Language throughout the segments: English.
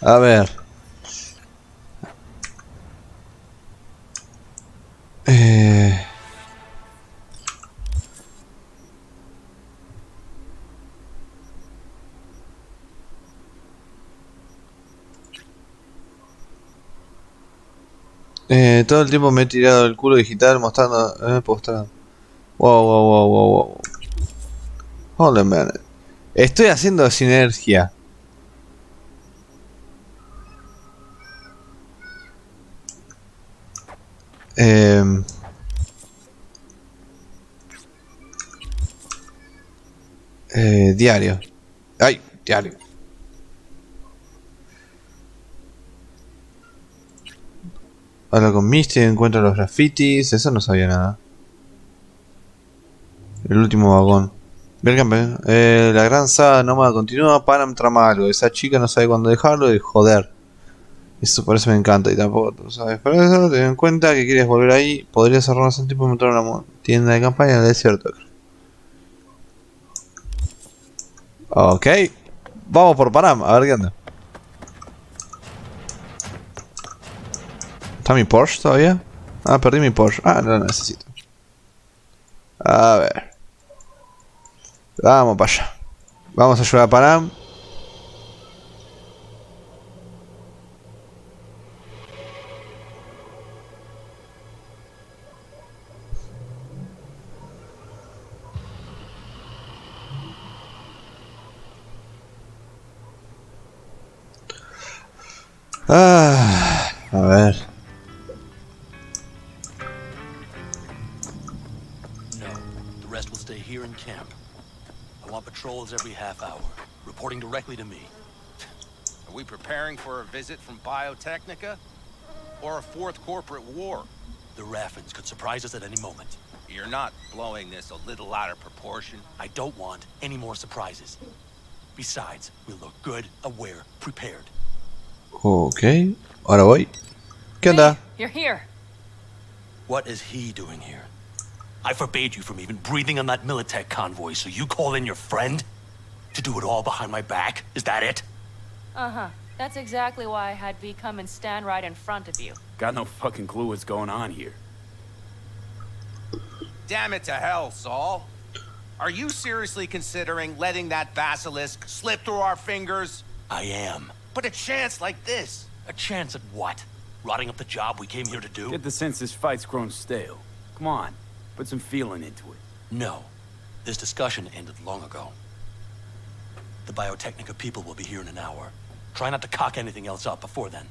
A ver. Todo el tiempo me he tirado el culo digital mostrando... postrando. Wow, wow, wow, wow, wow. Hold on, man. Estoy haciendo sinergia. Eh, diario. Ay, diario. Habla con Misty, encuentra los grafitis. Eso no sabía nada. El último vagón. Ve el campeón. La gran saga nómada continúa. Panam trama algo. Esa chica no sabe cuándo dejarlo y joder. Eso por eso me encanta y tampoco tú sabes. Pero eso ten en cuenta que quieres volver ahí. Podrías ahorrarnos un tiempo y montar una tienda de campaña en el desierto. Ok. Vamos por Panam, a ver qué anda. ¿Está mi Porsche todavía? Ah, perdí mi Porsche. Ah, no lo necesito. A ver. Vamos para allá. Vamos a ayudar a Panam. Ah, a ver. No, the rest will stay here in camp. I want patrols every half hour, reporting directly to me. Are we preparing for a visit from Biotechnica? Or a fourth corporate war? The Raffins could surprise us at any moment. You're not blowing this a little out of proportion? I don't want any more surprises. Besides, we'll look good, aware, prepared. Ok. Ahora voy. ¿Qué onda? You're here. What is he doing here? I forbade you from even breathing on that Militech convoy, so you call in your friend? To do it all behind my back? Is that it? Uh-huh. That's exactly why I had V come and stand right in front of you. Got no fucking clue what's going on here. Damn it to hell, Saul. Are you seriously considering letting that basilisk slip through our fingers? I am. But a chance like this. A chance at what? Rotting up the job we came here to do? Get the sense this fight's grown stale. Come on, put some feeling into it. No. This discussion ended long ago. The Biotechnica people will be here in an hour. Try not to cock anything else up before then.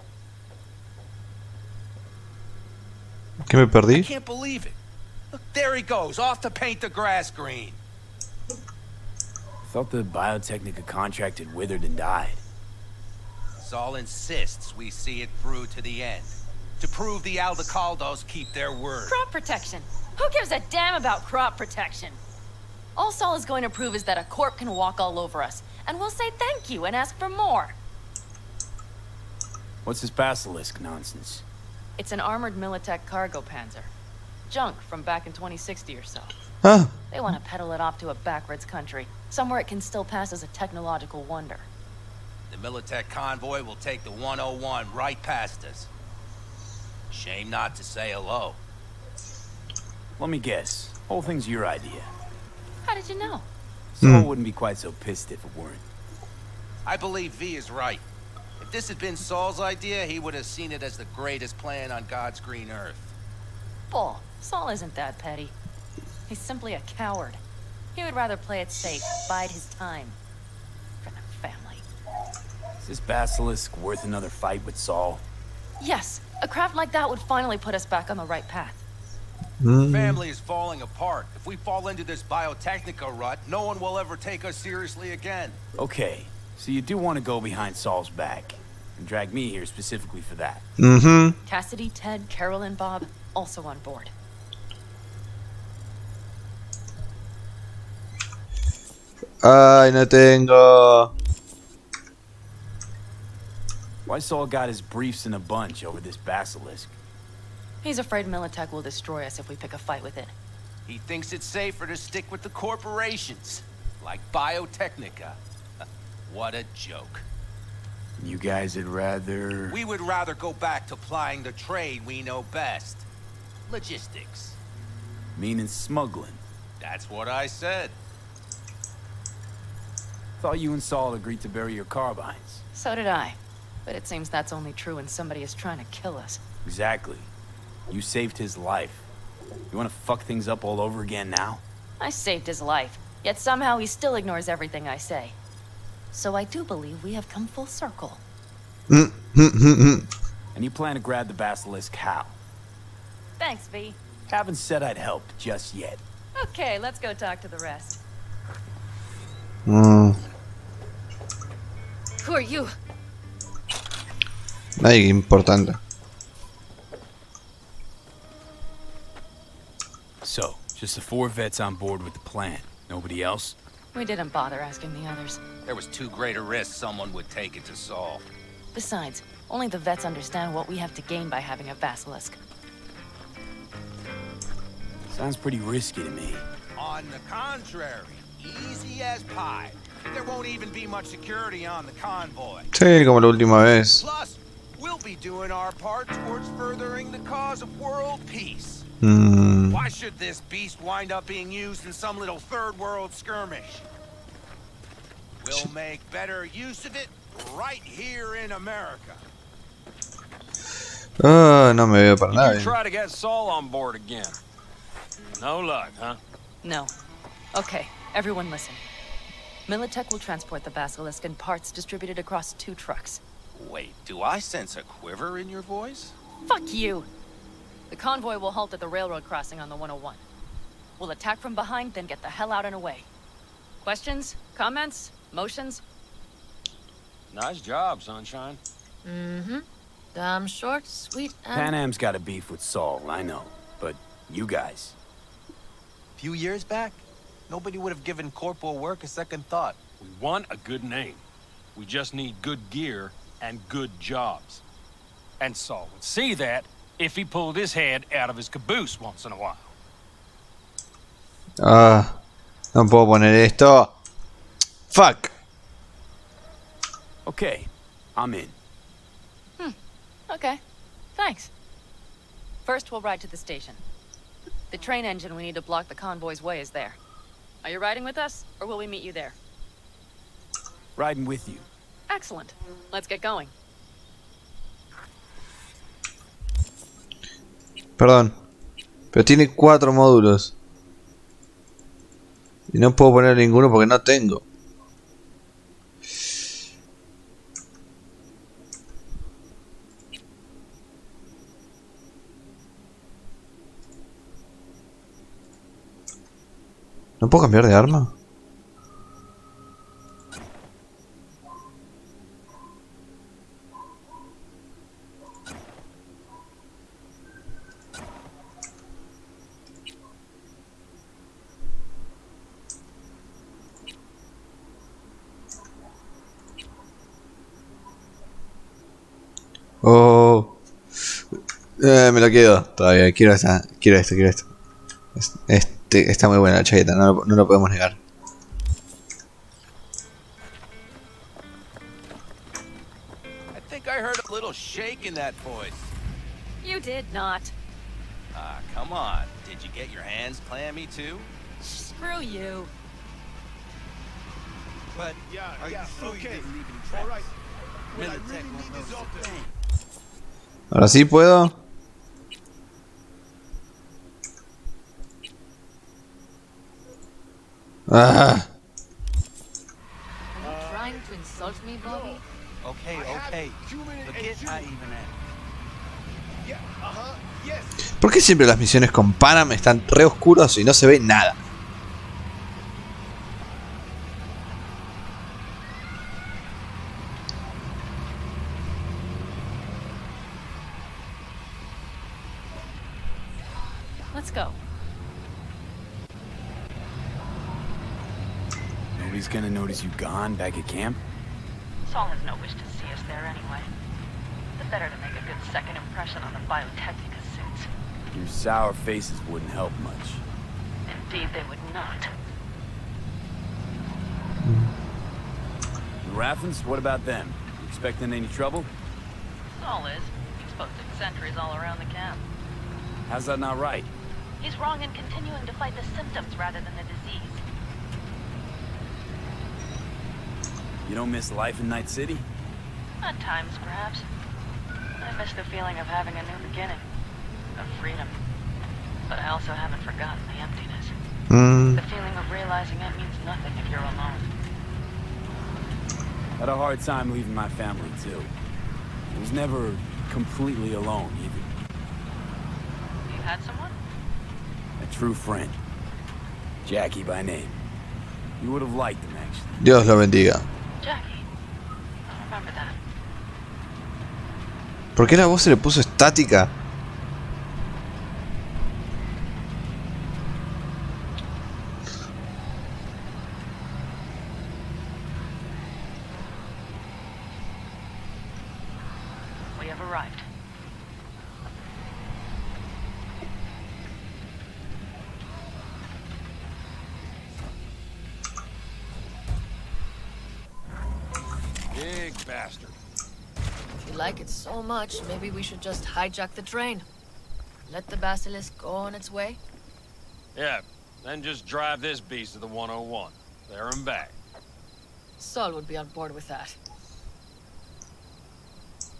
¿Qué me I perdí? can't believe it. Look, there he goes, off to paint the grass green. Thought the Biotechnica contract had withered and died. Saul insists we see it through to the end. To prove the Aldecaldos keep their word. Crop protection. Who gives a damn about crop protection? All Saul is going to prove is that a corp can walk all over us, and we'll say thank you and ask for more. What's this basilisk nonsense? It's an armored Militech cargo panzer. Junk from back in 2060 or so. Ah, They want to peddle it off to a backwards country, somewhere it can still pass as a technological wonder. The Militech convoy will take the 101 right past us. Shame not to say hello. Let me guess. Whole thing's your idea. How did you know? Saul wouldn't be quite so pissed if it weren't. I believe V is right. If this had been Saul's idea, he would have seen it as the greatest plan on God's green earth. Bull. Saul isn't that petty. He's simply a coward. He would rather play it safe, bide his time. For the family. Is this basilisk worth another fight with Saul? Yes, a craft like that would finally put us back on the right path. Family is falling apart. If we fall into this Biotechnica rut, no one will ever take us seriously again. Okay, so you do want to go behind Saul's back. And drag me here specifically for that. Cassidy, Ted, Carol, and Bob also on board. Ay, no tengo. Why Saul got his briefs in a bunch over this basilisk? He's afraid Militech will destroy us if we pick a fight with it. He thinks it's safer to stick with the corporations, like Biotechnica. What a joke. You guys would rather... We would rather go back to plying the trade we know best. Logistics. Meaning smuggling. That's what I said. Thought you and Saul agreed to bury your carbines. So did I. But it seems that's only true when somebody is trying to kill us. Exactly. You saved his life. You want to fuck things up all over again now? I saved his life, yet somehow he still ignores everything I say. So I do believe we have come full circle. And you plan to grab the basilisk how? Thanks, V. Haven't said I'd help just yet. Okay, let's go talk to the rest. Mm. Who are you? Nadie importante. So, just the 4 vets on board with the plan. Nobody else? We didn't bother asking the others. There was too great a risk someone would take it to Saul. Besides, only the vets understand what we have to gain by having a basilisk. Sounds pretty risky to me. On the contrary, easy as pie. There won't even be much security on the convoy. Sí, como la última vez. Plus, we'll be doing our part towards furthering the cause of world peace. Mm. Why should this beast wind up being used in some little third world skirmish? We'll make better use of it right here in America. Ah, no me veo para You nada bien. try to get Saul on board again. No luck, huh? No. Okay, everyone listen. Militech will transport the basilisk in parts distributed across 2 trucks. Wait, do I sense a quiver in your voice? Fuck you! The convoy will halt at the railroad crossing on the 101. We'll attack from behind, then get the hell out and away. Questions? Comments? Motions? Nice job, Sunshine. Mm-hmm. Dumb, short, sweet, and... Panam's got a beef with Saul, I know. But you guys... A few years back, nobody would have given corporal work a second thought. We want a good name. We just need good gear and good jobs. And Saul would see that if he pulled his head out of his caboose once in a while. Ah, no puedo poner esto. Fuck. Okay, I'm in. Okay. Thanks. First, we'll ride to the station. The train engine we need to block the convoy's way is there. Are you riding with us, or will we meet you there? Riding with you. Excellent. Let's get going. Perdón. Pero tiene 4 módulos. Y no puedo poner ninguno porque no tengo. ¿No puedo cambiar de arma? Oh, me lo quedo todavía. Quiero esta, quiero esto, quiero esto. Está muy buena la chaqueta, no lo podemos negar. I think I heard a little shake in that voice. You did not. Ah, come on. Did you get your hands clammy too? Screw you. But Yeah, okay. All All right. right. Well, I Militech really won't need this notice a office. thing. Ahora sí puedo. Ah, Are you trying to insult me, Bobby? Okay, I have okay. human and Forget I human. even am. Yeah, yes. ¿por qué siempre las misiones con Panam están re oscuros y no se ve nada? Let's go. Nobody's gonna notice you gone back at camp? Saul has no wish to see us there anyway. The better to make a good second impression on the Biotechnica suits. Your sour faces wouldn't help much. Indeed, they would not. The Raffens, what about them? Expecting any trouble? All is. He's posted sentries all around the camp. How's that not right? He's wrong in continuing to fight the symptoms rather than the disease. You don't miss life in Night City? At times, perhaps. I miss the feeling of having a new beginning. Of freedom. But I also haven't forgotten the emptiness. The feeling of realizing it means nothing if you're alone. Had a hard time leaving my family, too. I was never completely alone, either. You had someone? A true friend. Jackie by name. You would have liked him, actually. Dios lo bendiga. Jackie. I remember that. ¿Por qué la voz se le puso estática? We have arrived. Big bastard. If you like it so much, maybe we should just hijack the train. Let the basilisk go on its way. Yeah, then just drive this beast to the 101. There and back. Saul would be on board with that.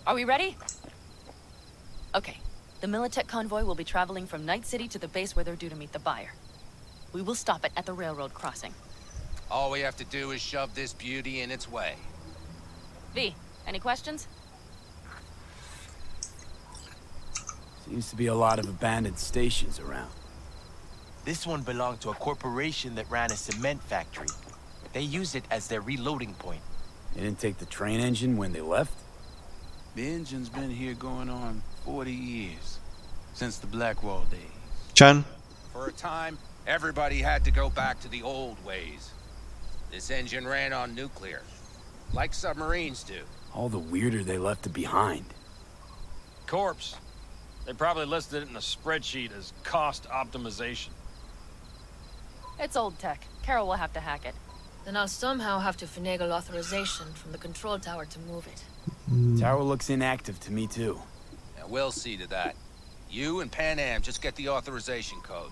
Are we ready? Okay. The Militech convoy will be traveling from Night City to the base where they're due to meet the buyer. We will stop it at the railroad crossing. All we have to do is shove this beauty in its way. V, any questions? Seems to be a lot of abandoned stations around. This one belonged to a corporation that ran a cement factory. They used it as their reloading point. They didn't take the train engine when they left? The engine's been here going on 40 years. Since the Blackwall days. Chan. For a time, everybody had to go back to the old ways. This engine ran on nuclear, like submarines do. All the weirder they left it behind. Corpse. They probably listed it in a spreadsheet as cost optimization. It's old tech. Carol will have to hack it. Then I'll somehow have to finagle authorization from the control tower to move it. Tower looks inactive to me, too. And we'll see to that. You and Panam just get the authorization code.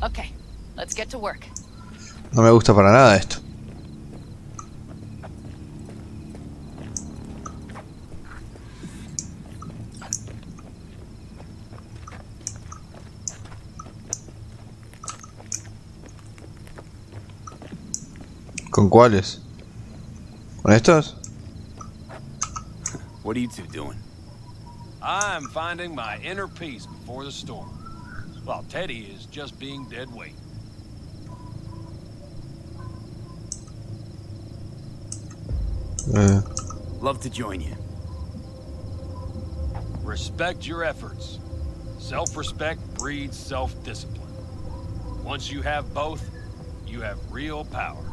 Okay, let's get to work. No me gusta para nada esto. ¿Con cuáles? ¿Con estos? What are you two doing? I'm finding my inner peace before the storm. While Teddy is just being dead weight. Love to join you. Respect your efforts. Self-respect breeds self-discipline. Once you have both, you have real power.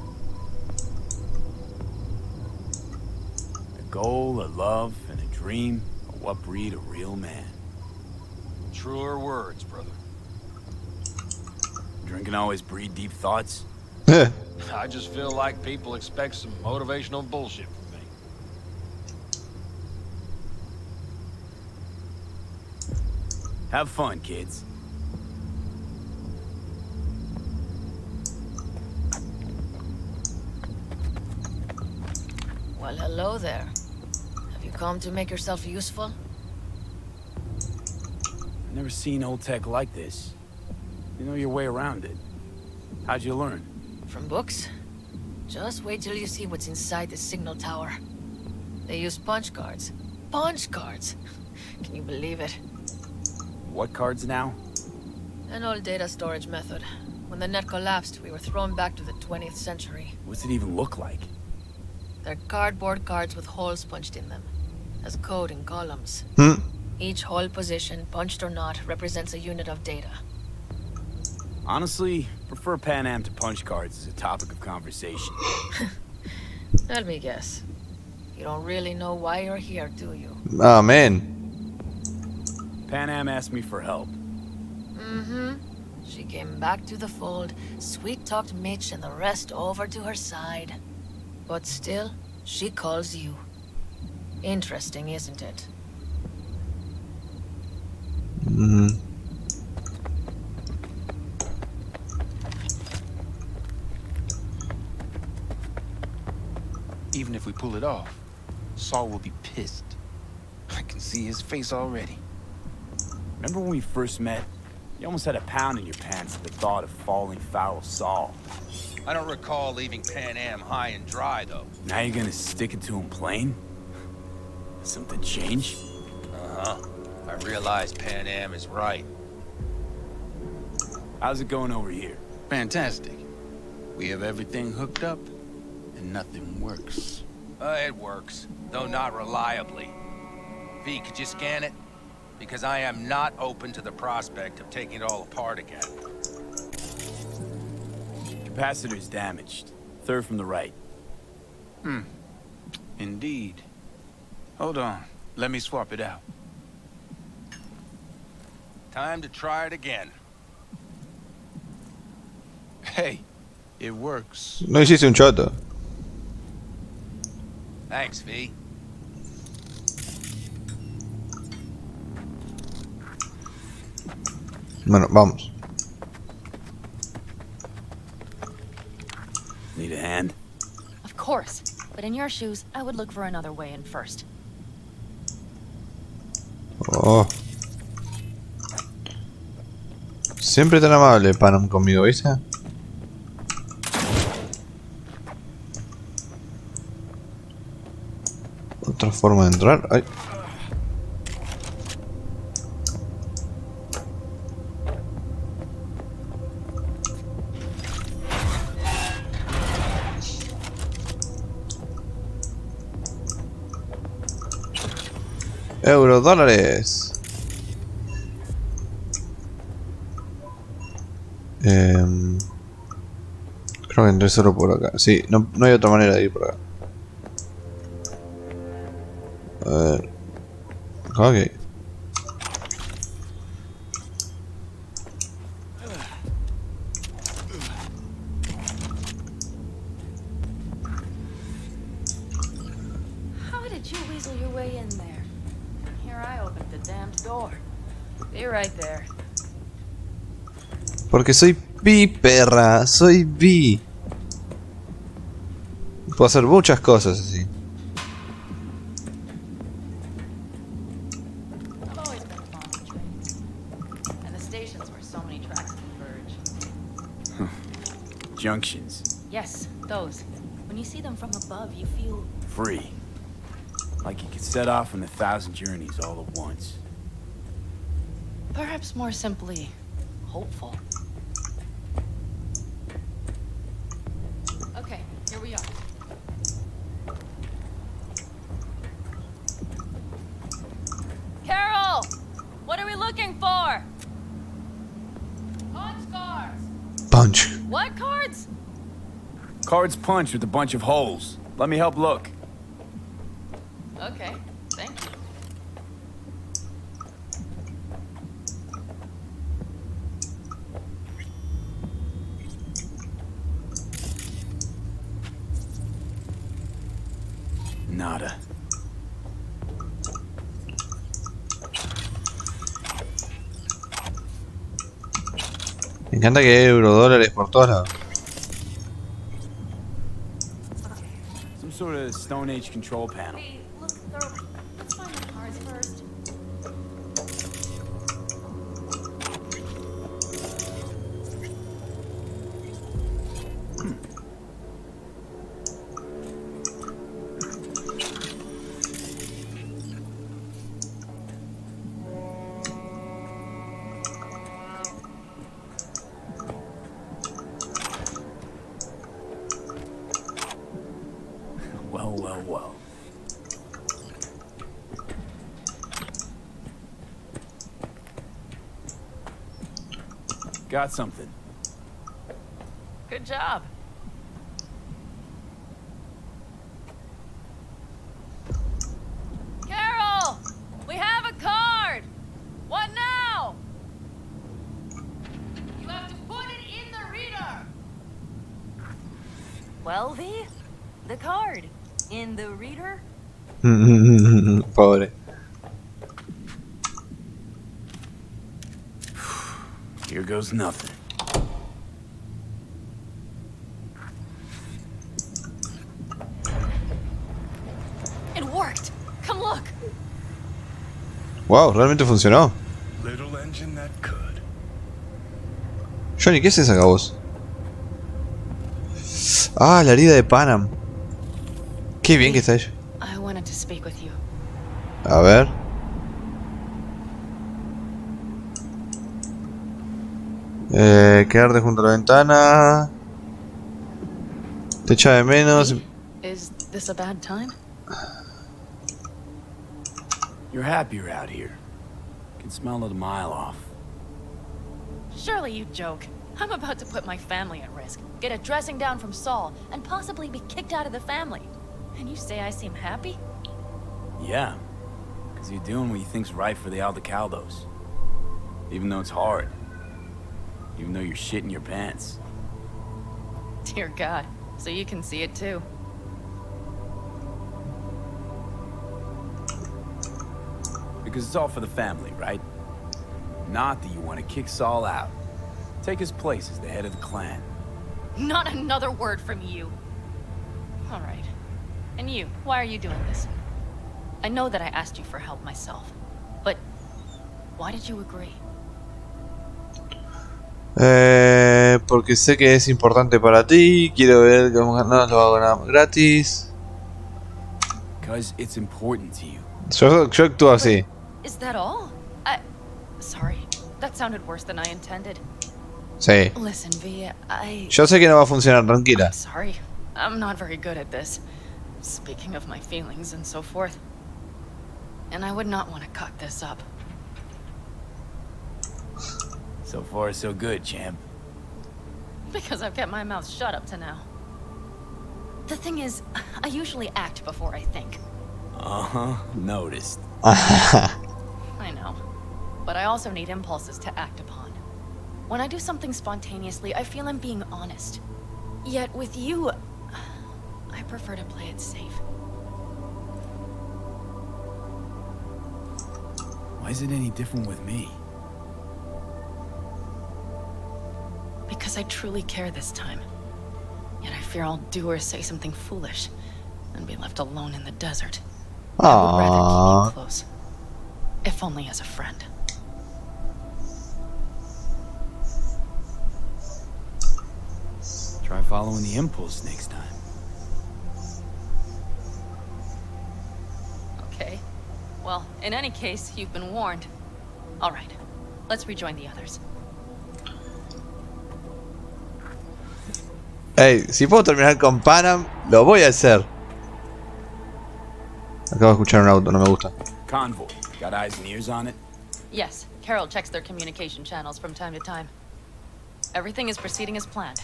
A goal, a love, and a dream are what breed a real man. Truer words, brother. Drinking always breed deep thoughts? I just feel like people expect some motivational bullshit from me. Have fun, kids. Well, hello there. Have you come to make yourself useful? Never seen old tech like this. You know your way around it. How'd you learn? From books? Just wait till you see what's inside the signal tower. They use punch cards. Punch cards! Can you believe it? What cards now? An old data storage method. When the net collapsed, we were thrown back to the 20th century. What's it even look like? They're cardboard cards with holes punched in them, as code in columns. Each hole position, punched or not, represents a unit of data. Honestly, prefer Panam to punch cards as a topic of conversation. Let me guess. You don't really know why you're here, do you? Ah, man. Panam asked me for help. Mm-hmm. She came back to the fold, sweet-talked Mitch and the rest over to her side. But still, she calls you. Interesting, isn't it? Even if we pull it off, Saul will be pissed. I can see his face already. Remember when we first met? You almost had a pound in your pants at the thought of falling foul of Saul. I don't recall leaving Panam high and dry, though. Now you're gonna stick it to him plain? Something change? Uh-huh. I realize Panam is right. How's it going over here? Fantastic. We have everything hooked up, and nothing works. It works, though not reliably. V, could you scan it? Because I am not open to the prospect of taking it all apart again. Capacitor's damaged. Third from the right. Indeed. Hold on. Let me swap it out. Time to try it again. Hey, it works. No hiciste un choto. Thanks, V. Bueno, vamos. Need a hand? Of course. But in your shoes, I would look for another way in first. Oh. Siempre tan amable, Panam, conmigo, ¿viste? Otra forma de entrar. Ay. Euros, dólares. Creo que entré solo por acá. Sí, no hay otra manera de ir por acá. A ver. Ok. How did you weasel your way in there? Here I opened the damned door. Be right there. Porque soy bi, perra. Soy bi. Puedo hacer muchas cosas así. I've always been fond of trains. And the stations where so many tracks converge. Junctions. Yes, those. When you see them from above, you feel... Free. Like you could set off on 1,000 journeys all at once. perhaps more simply, hopeful. Okay, here we are. Carol! What are we looking for? Punch cards! Punch. What cards? Cards punch with a bunch of holes. Let me help look. Okay, thank you. Nada. Me encanta que hay eurodólares por todos lados. Some sort of Stone Age control panel. Hey, look thoroughly. Let's find the cards first. Well, well, well. Got something. Good job. Carol! We have a card! What now? You have to put it in the reader! Well, V? The card. In the reader? Pobre. Here goes nothing. It worked. Come look. Wow, realmente funcionó. Little engine that could. Johnny, ¿qué es esa voz? Ah, la herida de Panam. Qué bien que está ella. I wanted to speak with you. A ver. Quedarte junto a la ventana. Te echa de menos. Is this a bad time? You're happier out here. Can smell it a mile off. Surely you joke. I'm about to put my family at risk, get a dressing down from Saul, and possibly be kicked out of the family. And you say I seem happy? Yeah, because you're doing what you think's right for the Aldecaldos. Even though it's hard. Even though you're shitting your pants. Dear God, so you can see it too. Because it's all for the family, right? Not that you want to kick Saul out. Take his place as the head of the clan. Not another word from you. All right. And you, why are you doing this? I know that I asked you for help myself, but why did you agree? Porque sé que es importante para ti. Quiero ver que no lo hago nada gratis. Because it's important to you. Yo actúo así. Is that all? Sorry. That sounded worse than I intended. Sí. Listen, V, Yo sé que no va a funcionar, tranquila. I'm sorry. I'm not very good at this. Speaking of my feelings and so forth. And I would not want to cut this up. So far, so good, champ. Because I've kept my mouth shut up to now. The thing is, I usually act before I think. Uh-huh, noticed. I know. But I also need impulses to act upon. When I do something spontaneously, I feel I'm being honest. Yet with you, I prefer to play it safe. Why is it any different with me? Because I truly care this time. Yet I fear I'll do or say something foolish and be left alone in the desert. I would rather keep you close. If only as a friend. Try following the impulse next time. Okay. Well, in any case, you've been warned. All right. Let's rejoin the others. Hey, si puedo terminar con Panam, lo voy a hacer. Acabo de escuchar un auto, no me gusta. Convoy. Got eyes and ears on it? Yes, Carol checks their communication channels from time to time. Everything is proceeding as planned.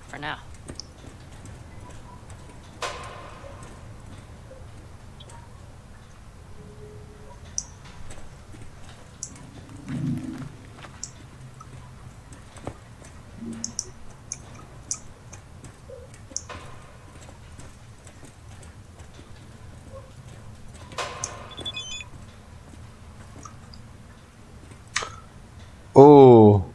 For now. Oh.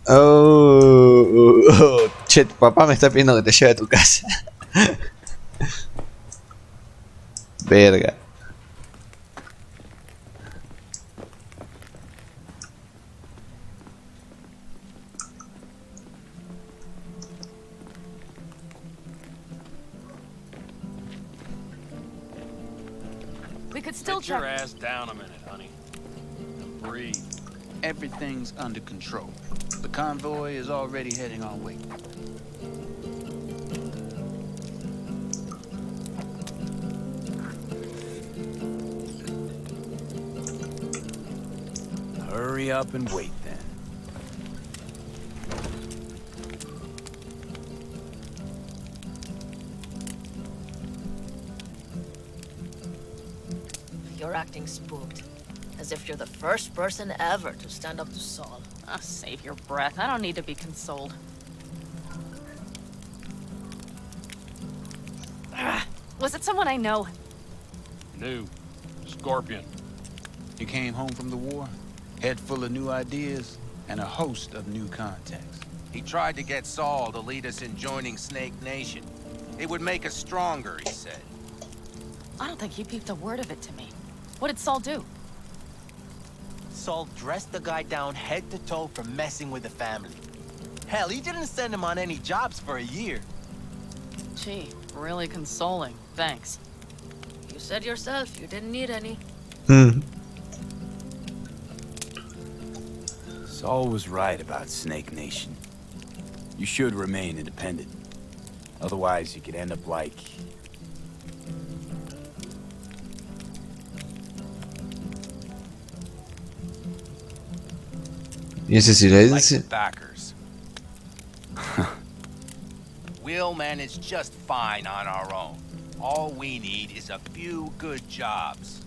Oh. Che, tu papá me está pidiendo que te lleve a tu casa. Verga. We could still Sit your check. ass down a minute, honey. And breathe. Everything's under control. The convoy is already heading our way. Hurry up and wait then. You're acting spooked. As if you're the first person ever to stand up to Saul. Oh, save your breath. I don't need to be consoled. Was it someone I know? New. Scorpion. He came home from the war, head full of new ideas, and a host of new contacts. He tried to get Saul to lead us in joining Snake Nation. It would make us stronger, he said. I don't think he peeped a word of it to me. What did Saul do? Saul dressed the guy down head to toe for messing with the family. Hell, he didn't send him on any jobs for a year. Gee, really consoling. Thanks. You said yourself you didn't need any. Saul was right about Snake Nation. You should remain independent. Otherwise, you could end up like... ¿Y ese silencio? Like the backers. We'll manage just fine on our own. All we need is a few good jobs.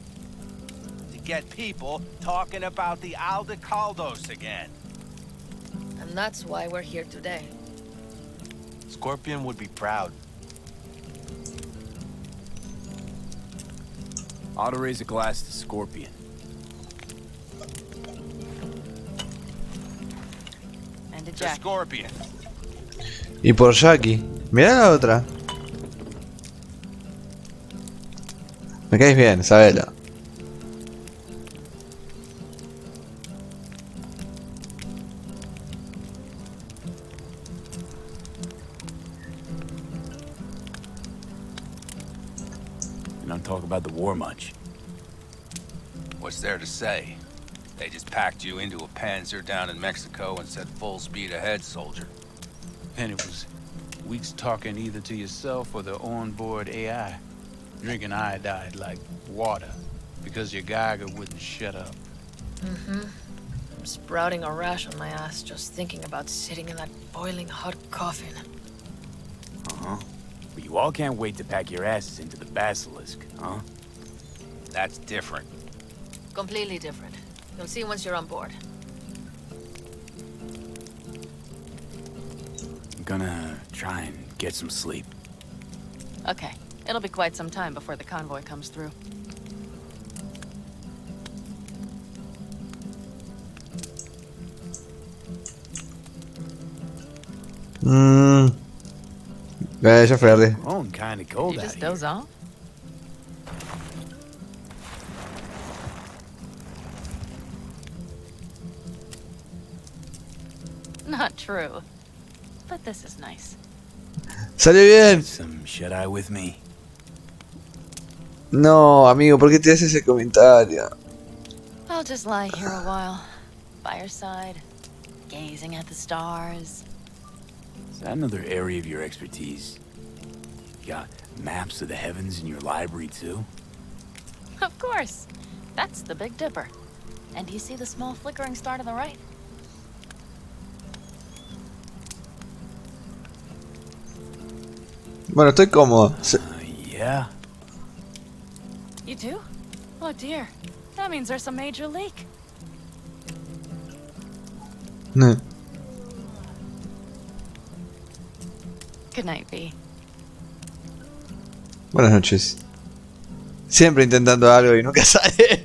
To get people talking about the Aldecaldos again. And that's why we're here today. Scorpion would be proud. Ought to raise a glass to Scorpion. And to To Jack. Scorpion. Y por Jackie. Mirá la otra. Me caes bien, sabelo. You don't talk about the war much. What's there to say? They just packed you into a Panzer down in Mexico and said full speed ahead, soldier. And it was weeks talking either to yourself or the onboard AI. Drinking iodide like water because your Geiger wouldn't shut up. I'm sprouting a rash on my ass just thinking about sitting in that boiling hot coffin. Uh-huh. But you all can't wait to pack your asses into the basilisk, huh? That's different. Completely different. You'll see once you're on board. I'm gonna try and get some sleep. Okay. It'll be quite some time before the convoy comes through. Ya fue tarde. Oh, kind of cold You out just here. doze off? Not true. But this is nice. Salió bien. Some shut-eye with me. No, amigo, ¿por qué te haces ese comentario? I'll just lie here a while, by your side, gazing at the stars. Is that another area of your expertise? You got maps of the heavens in your library, too? Of course. That's the Big Dipper. And do you see the small flickering star to the right? Bueno, estoy cómodo. Yeah. You do? Oh dear. That means there's a major leak. No. Good night, V. Buenas noches. Siempre intentando algo y nunca sale.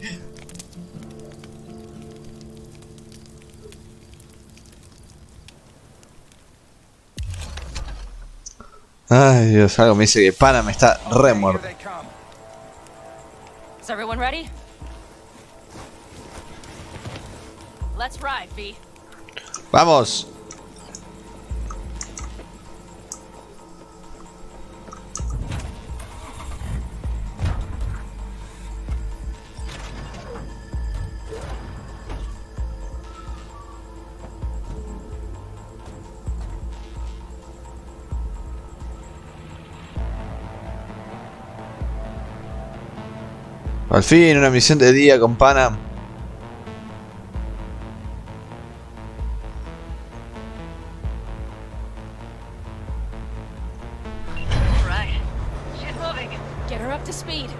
Ay, Dios, algo me dice que Panam está re muerto. Is everyone ready? Let's ride, V. Vamos. Al fin, una misión de día con Panam. All right. Shit moving. Get her up to speed.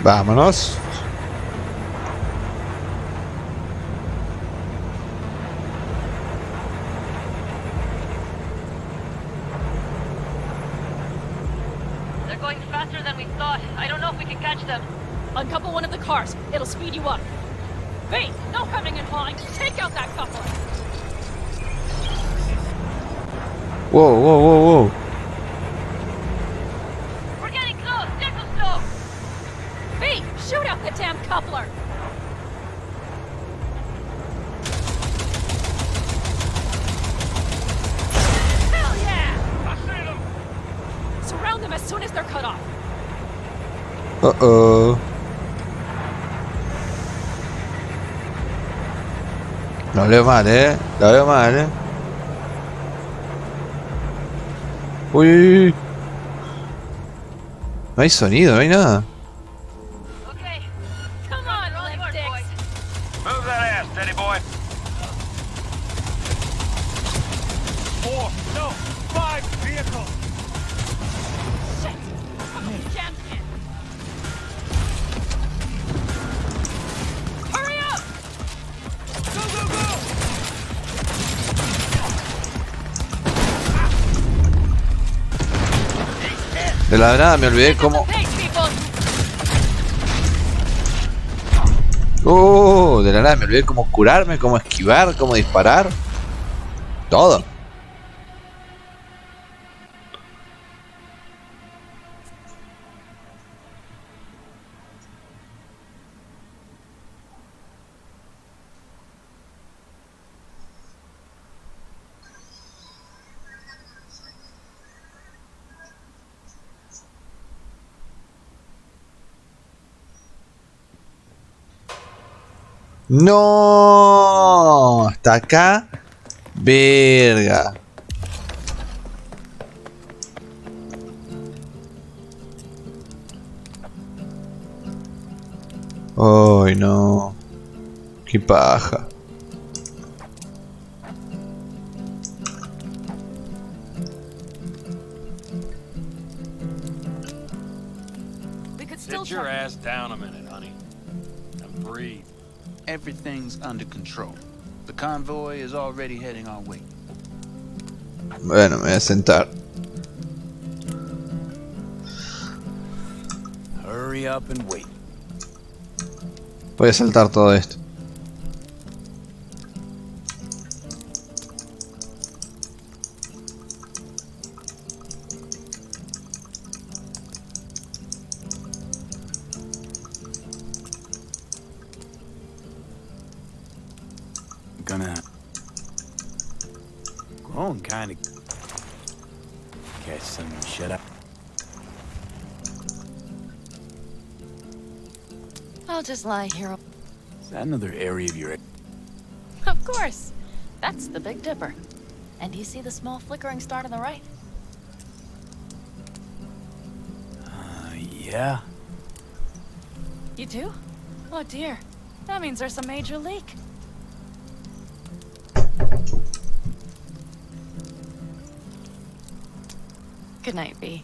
Vámonos. They're going faster than we thought. I don't know if we can catch them. Uncouple one of the cars. It'll speed you up. Wait, no coming and hauling. Take out that coupler. Whoa, whoa, whoa, whoa. We're getting close. Circle slow. V, shoot out the damn coupler. Hell yeah! I see them. Surround them as soon as they're cut off. Uh-oh. Lo veo mal, Lo veo mal, Uy, uy, uy. No hay sonido, no hay nada. Okay. Come on, limp dicks. Move that ass, steady boy. 4, no, 5 vehicles. Shit! Oh, jammed in. Hurry up! Go, go, go! De la nada me olvidé cómo... De la nada me olvidé cómo curarme, cómo esquivar, cómo disparar. Todo. No, hasta acá, verga. Ay, no, qué paja. Sit your ass down a minute, honey, and breathe. Everything's under control. The convoy is already heading our way. Bueno, me voy a sentar. Hurry up and wait. Voy a saltar todo esto. Gonna growing kind of catch some shut up. I'll just lie here. Is that another area of your? Of course. That's the Big Dipper. And do you see the small flickering star to the right? Yeah. You do? Oh dear. That means there's a major leak. Good night, V.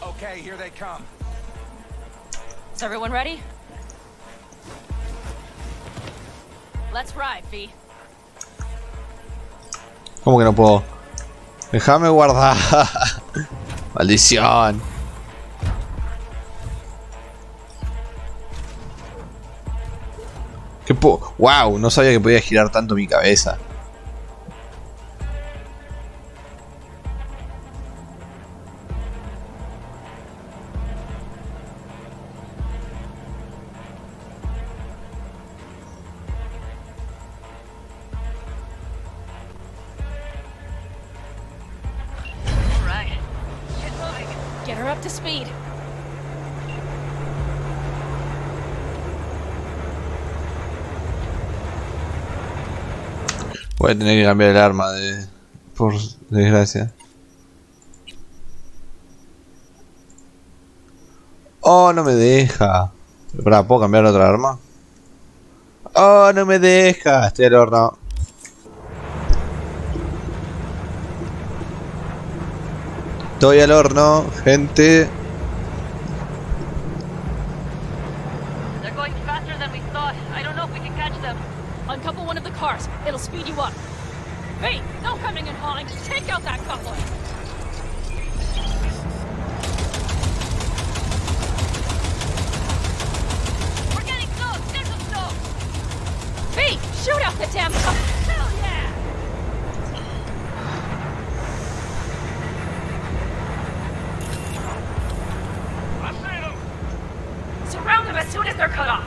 Okay, here they come. Is everyone ready? Let's ride, V. ¿Cómo que no puedo? Déjame guardar. Maldición. ¿Qué wow, no sabía que podía girar tanto mi cabeza. Get her up to speed. Voy a tener que cambiar el arma por desgracia. Oh, no me deja. Espera, ¿puedo cambiar otra arma? Oh, no me deja. Estoy al horno. Estoy al horno, gente. They're going faster than we thought. I don't know if we can catch them. Uncouple one of the cars. It'll speed you up. Hey, no coming and hauling. Take out that couple. We're getting close. There's some snow. Hey, shoot out the damn couple. Hell yeah! I see them. Surround them as soon as they're cut off.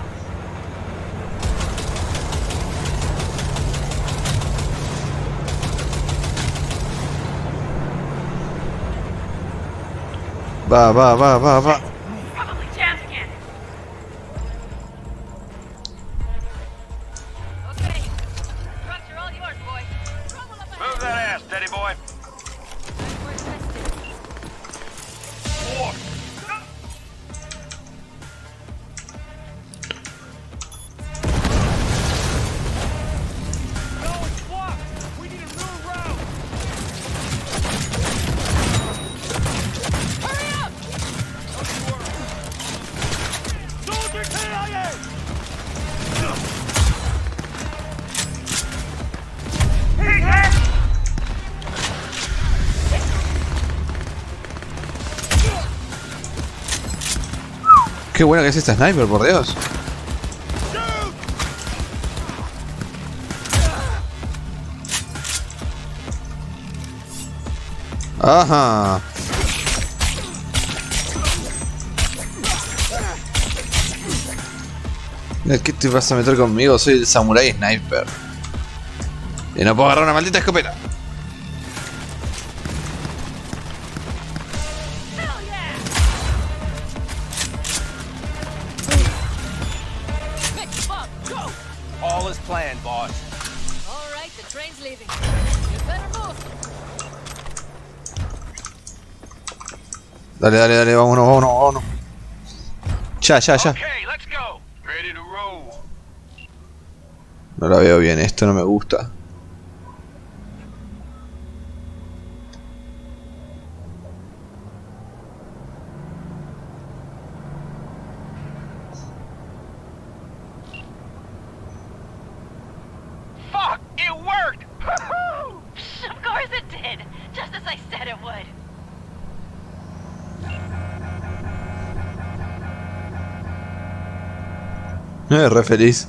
Va, va, va, va, va. Probably jammed again. Okay. Trucks are all yours, boy. Trouble up ahead. Move that ass, steady boy. We're tested. Four. No, it's blocked. We need a new route. Hurry up! Soldier KIA! Qué bueno que es esta sniper, por Dios. Ajá. ¿Qué te vas a meter conmigo? Soy el samurai sniper. Y no puedo agarrar una maldita escopeta. All is planned, boss. All right, the train's leaving. You better move. Dale, dale, dale, vámonos, vámonos, vámonos. Ya, ya, ya. Okay, let's go. Ready to roll. No la veo bien, esto no me gusta. Fuck, it worked. Of course it did. Just as I said it would. Re feliz.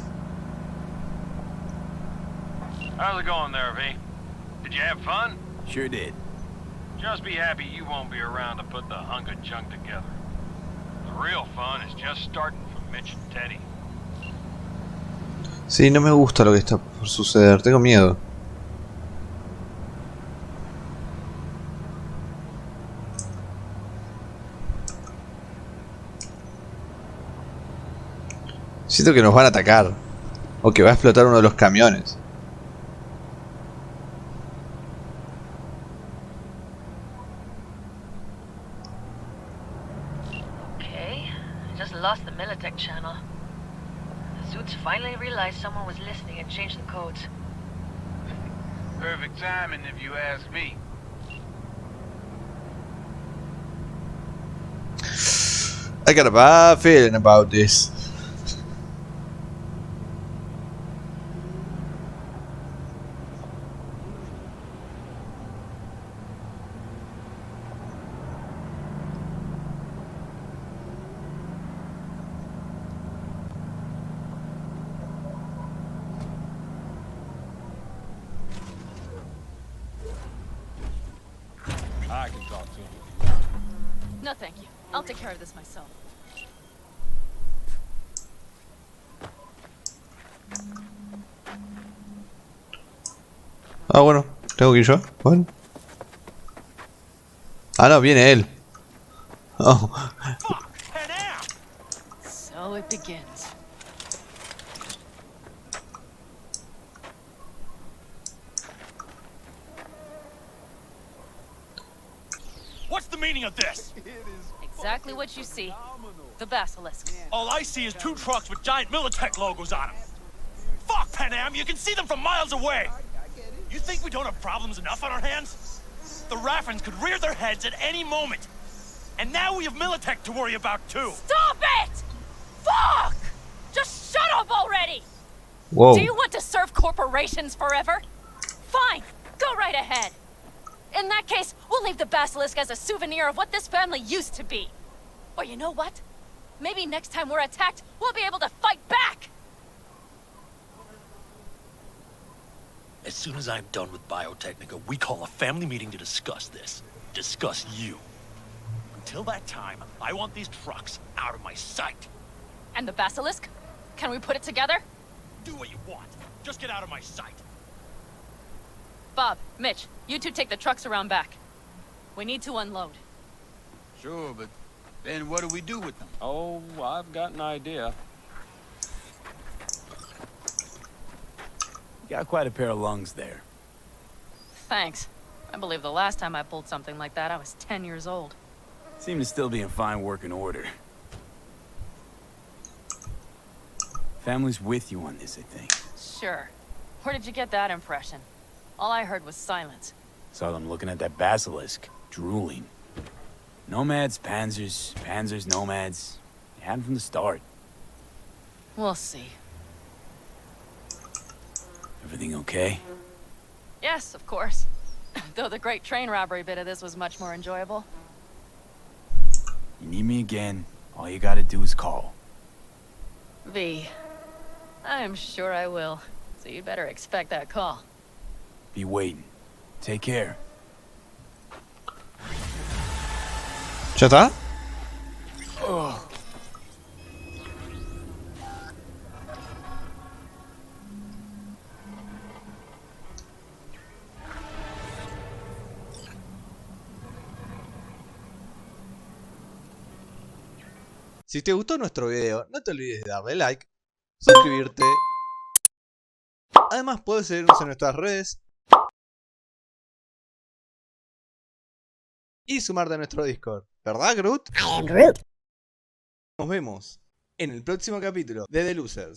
How's it going there, V? Did you have fun? Sure did. Just be happy you won't be around to put the hunk of junk together. The real fun is just starting from Mitch and Teddy. Sí, no me gusta lo que está por suceder, tengo miedo. Siento que nos van a atacar. O que va a explotar uno de los camiones. Okay. I just lost the Militech channel. The suits finally realized someone was listening and changed the codes. Perfect timing if you ask me. I got a bad feeling about this. I can talk to him. No, thank you. I'll take care of this myself. Ah, bueno, tengo que ir yo. Bueno. Ah, no, viene él. Oh. So it begins. What's the meaning of this? exactly what you see. The basilisk. All I see is 2 trucks with giant Militech logos on them. Fuck, Panam, you can see them from miles away. You think we don't have problems enough on our hands? The Raffens could rear their heads at any moment. And now we have Militech to worry about too. Stop it! Fuck! Just shut up already! Whoa. Do you want to serve corporations forever? Fine, go right ahead. In that case, we'll leave the basilisk as a souvenir of what this family used to be. Or you know what? Maybe next time we're attacked, we'll be able to fight back! As soon as I'm done with Biotechnica, we call a family meeting to discuss this. Discuss you. Until that time, I want these trucks out of my sight. And the basilisk? Can we put it together? Do what you want. Just get out of my sight. Bob, Mitch, you two take the trucks around back. We need to unload. Sure, but then what do we do with them? Oh, I've got an idea. You got quite a pair of lungs there. Thanks. I believe the last time I pulled something like that, I was 10 years old. Seem to still be in fine working order. Family's with you on this, I think. Sure. Where did you get that impression? All I heard was silence. Saw them looking at that basilisk, drooling. Nomads, panzers, panzers, nomads. They had them from the start. We'll see. Everything okay? Yes, of course. Though the great train robbery bit of this was much more enjoyable. You need me again, all you gotta do is call. V. I'm sure I will. So you better expect that call. Be waiting. Take care. ¿Ya está? Si te gustó nuestro video, no te olvides de darle like, suscribirte. Además puedes seguirnos en nuestras redes y sumarte a nuestro Discord. ¿Verdad, Groot? I am Groot. Nos vemos en el próximo capítulo de The Losers.